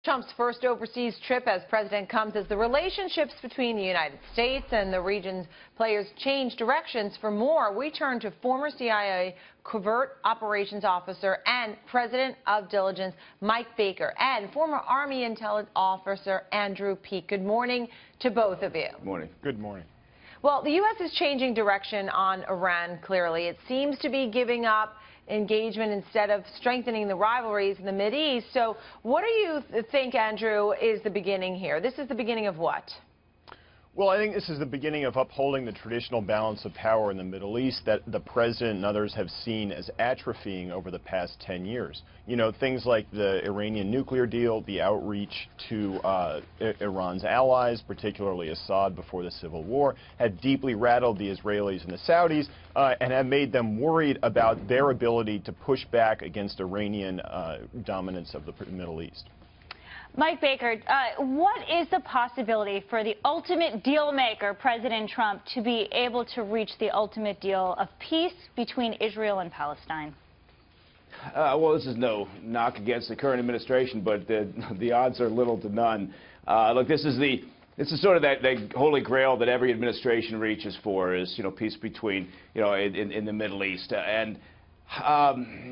Trump's first overseas trip as president comes as the relationships between the United States and the region's players change directions. For more, we turn to former CIA Covert Operations Officer and President of Diligence Mike Baker and former Army Intelligence Officer Andrew Peake. Good morning to both of you. Good morning. Good morning. Well, the U.S. is changing direction on Iran, clearly. It seems to be giving up engagement instead of strengthening the rivalries in the Mideast. So what do you think, Andrew, is the beginning here? This is the beginning of what? Well, I think this is the beginning of upholding the traditional balance of power in the Middle East that the president and others have seen as atrophying over the past 10 years. You know, things like the Iranian nuclear deal, the outreach to Iran's allies, particularly Assad before the civil war, had deeply rattled the Israelis and the Saudis and have made them worried about their ability to push back against Iranian dominance of the Middle East. Mike Baker, what is the possibility for the ultimate deal maker, President Trump, to be able to reach the ultimate deal of peace between Israel and Palestine? Well, this is no knock against the current administration, but the odds are little to none. Look, this is sort of that holy grail that every administration reaches for, is, you know, peace between, you know, in the Middle East. And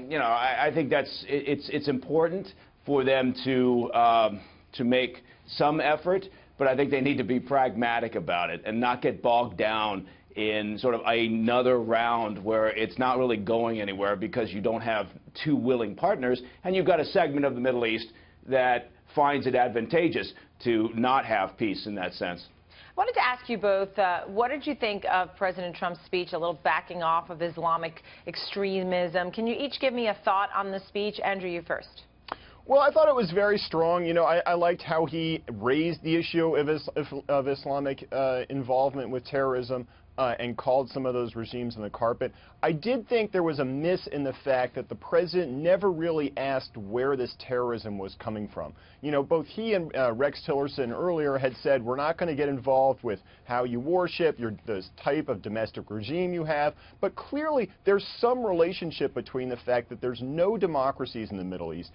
you know, I think it's important for them to make some effort, but I think they need to be pragmatic about it and not get bogged down in sort of another round where it's not really going anywhere because you don't have two willing partners, and you've got a segment of the Middle East that finds it advantageous to not have peace in that sense. I wanted to ask you both, what did you think of President Trump's speech, a little backing off of Islamic extremism? Can you each give me a thought on the speech? Andrew, you first. Well, I thought it was very strong. You know, I liked how he raised the issue of Islamic involvement with terrorism and called some of those regimes on the carpet. I did think there was a miss in the fact that the president never really asked where this terrorism was coming from. You know, both he and Rex Tillerson earlier had said, we're not going to get involved with how you worship, the type of domestic regime you have, but clearly there's some relationship between the fact that there's no democracies in the Middle East,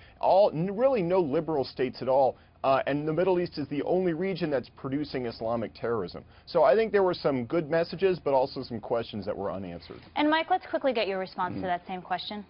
really no liberal states at all, and the Middle East is the only region that's producing Islamic terrorism. So I think there were some good messages, but also some questions that were unanswered. And Mike, let's quickly get your response to that same question.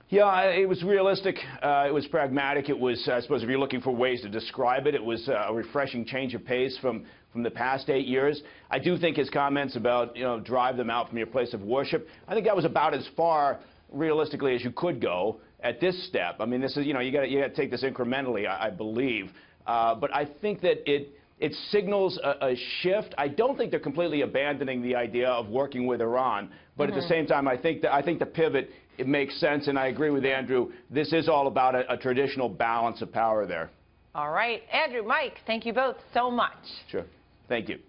Yeah, it was realistic. It was pragmatic. It was, I suppose, if you're looking for ways to describe it, it was a refreshing change of pace from the past 8 years. I do think his comments about, you know, drive them out from your place of worship, I think that was about as far realistically as you could go at this step. I mean, this is, you know, you got to take this incrementally, I believe. But I think that it signals a shift. I don't think they're completely abandoning the idea of working with Iran, but at the same time, I think the pivot, it makes sense, and I agree with Andrew. This is all about a traditional balance of power there. All right, Andrew, Mike, thank you both so much. Sure. Thank you.